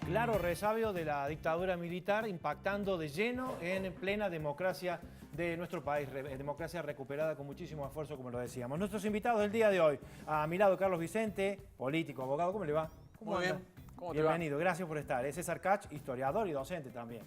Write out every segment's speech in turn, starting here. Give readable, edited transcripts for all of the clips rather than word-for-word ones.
claro resabio de la dictadura militar impactando de lleno en plena democracia de nuestro país, democracia recuperada con muchísimo esfuerzo, como lo decíamos. Nuestros invitados del día de hoy, a mi lado Carlos Vicente, político, abogado, ¿cómo le va? ¿Cómo anda? Bien, ¿cómo te va? Bienvenido, gracias por estar. César Cach, historiador y docente también.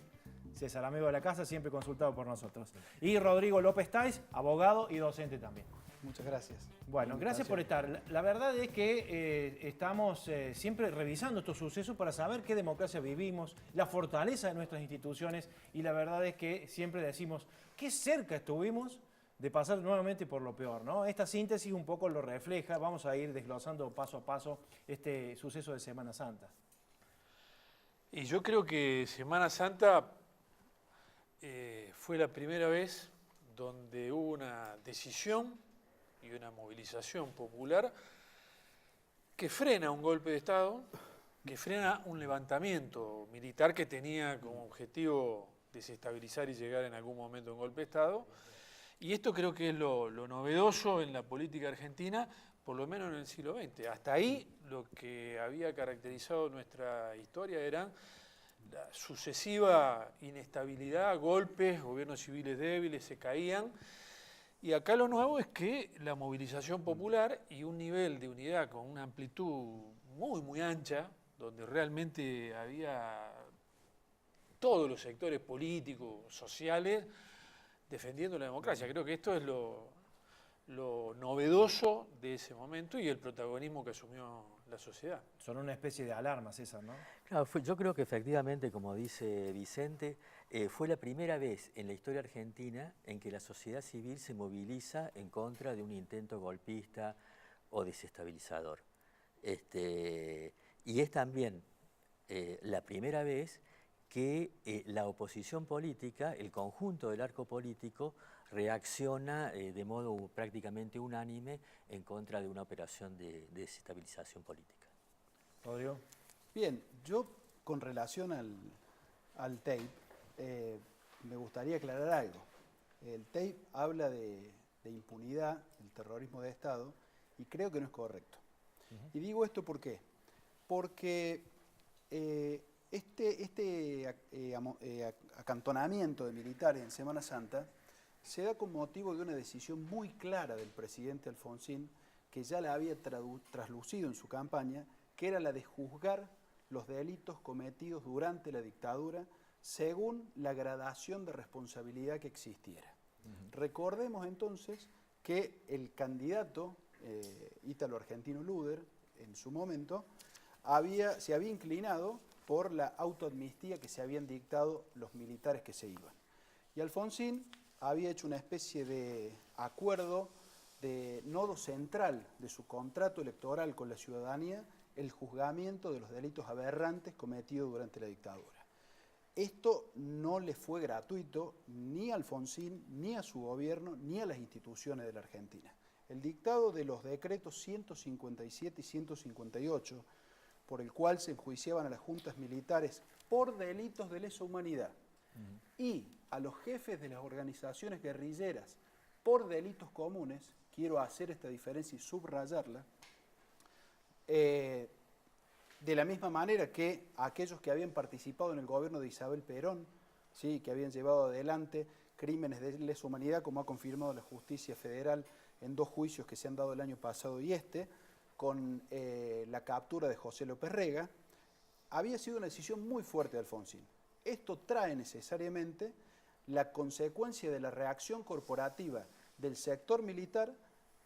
César, amigo de la casa, siempre consultado por nosotros. Y Rodrigo López Tais, abogado y docente también. Muchas gracias. Bueno, gracias por estar. La verdad es que estamos siempre revisando estos sucesos para saber qué democracia vivimos, la fortaleza de nuestras instituciones, y la verdad es que siempre decimos qué cerca estuvimos de pasar nuevamente por lo peor, ¿no? Esta síntesis un poco lo refleja. Vamos a ir desglosando paso a paso este suceso de Semana Santa. Y yo creo que Semana Santa fue la primera vez donde hubo una decisión y una movilización popular que frena un golpe de Estado, que frena un levantamiento militar que tenía como objetivo desestabilizar y llegar en algún momento a un golpe de Estado. Y esto creo que es lo novedoso en la política argentina, por lo menos en el siglo XX. Hasta ahí lo que había caracterizado nuestra historia eran la sucesiva inestabilidad, golpes, gobiernos civiles débiles, se caían. Y acá lo nuevo es que la movilización popular y un nivel de unidad con una amplitud muy ancha, donde realmente había todos los sectores políticos, sociales, defendiendo la democracia. Creo que esto es lo novedoso de ese momento y el protagonismo que asumió la sociedad. Son una especie de alarma, César, ¿no? Claro, yo creo que efectivamente, como dice Vicente, fue la primera vez en la historia argentina en que la sociedad civil se moviliza en contra de un intento golpista o desestabilizador. Y es también la primera vez que la oposición política, el conjunto del arco político, reacciona de modo prácticamente unánime en contra de una operación de desestabilización política. Rodrigo. Bien, yo con relación al tape, me gustaría aclarar algo. El tape habla de impunidad, del terrorismo de Estado, y creo que no es correcto. Y digo esto ¿por qué? Porque acantonamiento de militares en Semana Santa se da con motivo de una decisión muy clara del presidente Alfonsín, que ya la había traslucido en su campaña, que era la de juzgar los delitos cometidos durante la dictadura según la gradación de responsabilidad que existiera. Recordemos entonces que el candidato ítalo-argentino Luder, en su momento, se había inclinado por la autoamnistía que se habían dictado los militares que se iban. Y Alfonsín había hecho una especie de acuerdo de nodo central de su contrato electoral con la ciudadanía, el juzgamiento de los delitos aberrantes cometidos durante la dictadura. Esto no le fue gratuito ni a Alfonsín, ni a su gobierno, ni a las instituciones de la Argentina. El dictado de los decretos 157 y 158, por el cual se enjuiciaban a las juntas militares por delitos de lesa humanidad, y a los jefes de las organizaciones guerrilleras por delitos comunes, quiero hacer esta diferencia y subrayarla, de la misma manera que aquellos que habían participado en el gobierno de Isabel Perón, ¿sí?, que habían llevado adelante crímenes de lesa humanidad, como ha confirmado la justicia federal en 2 juicios que se han dado el año pasado y con la captura de José López Rega, había sido una decisión muy fuerte de Alfonsín. Esto trae necesariamente la consecuencia de la reacción corporativa del sector militar,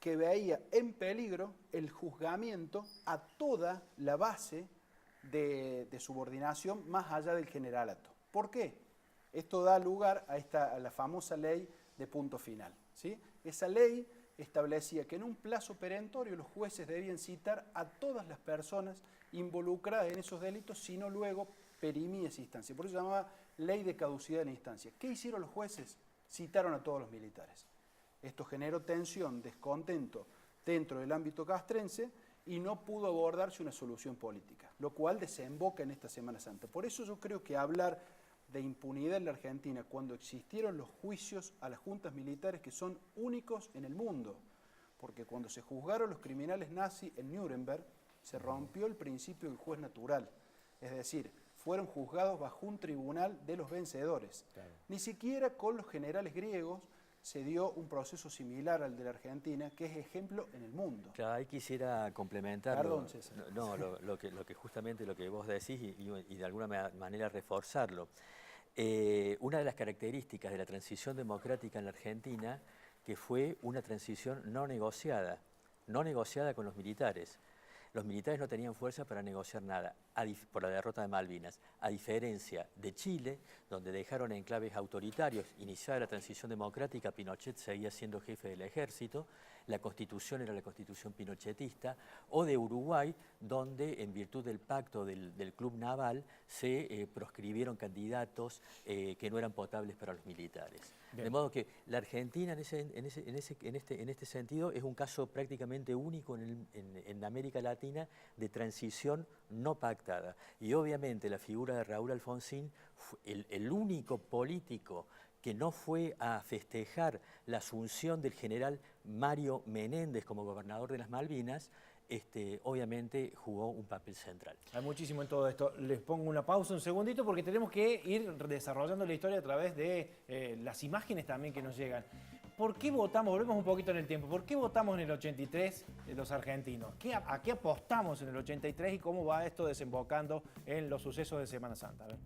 que veía en peligro el juzgamiento a toda la base de subordinación más allá del generalato. ¿Por qué? Esto da lugar a la famosa ley de punto final, ¿sí? Esa ley establecía que en un plazo perentorio los jueces debían citar a todas las personas involucradas en esos delitos, si no luego perimía esa instancia. Por eso se llamaba ley de caducidad de la instancia. ¿Qué hicieron los jueces? Citaron a todos los militares. Esto generó tensión, descontento dentro del ámbito castrense y no pudo abordarse una solución política, lo cual desemboca en esta Semana Santa. Por eso yo creo que hablar de impunidad en la Argentina, cuando existieron los juicios a las juntas militares que son únicos en el mundo, porque cuando se juzgaron los criminales nazis en Nuremberg, se rompió el principio del juez natural, es decir, fueron juzgados bajo un tribunal de los vencedores. Claro. Ni siquiera con los generales griegos se dio un proceso similar al de la Argentina, que es ejemplo en el mundo. Claro, ahí quisiera complementar Perdón, César. lo que justamente lo que vos decís y de alguna manera reforzarlo. Una de las características de la transición democrática en la Argentina, que fue una transición no negociada con los militares. Los militares no tenían fuerza para negociar nada por la derrota de Malvinas, a diferencia de Chile, donde dejaron enclaves autoritarios. Iniciada la transición democrática, Pinochet seguía siendo jefe del ejército, la constitución era la constitución pinochetista, o de Uruguay, donde en virtud del pacto del Club Naval se proscribieron candidatos que no eran potables para los militares. Bien. De modo que la Argentina en este sentido es un caso prácticamente único en América Latina de transición no pactada. Y obviamente la figura de Raúl Alfonsín, el único político que no fue a festejar la asunción del general Mario Menéndez como gobernador de las Malvinas, obviamente jugó un papel central. Hay muchísimo en todo esto. Les pongo una pausa un segundito porque tenemos que ir desarrollando la historia a través de las imágenes también que nos llegan. ¿Por qué votamos? Volvemos un poquito en el tiempo. ¿Por qué votamos en el 83 los argentinos? ¿A qué apostamos en el 83 y cómo va esto desembocando en los sucesos de Semana Santa? A ver.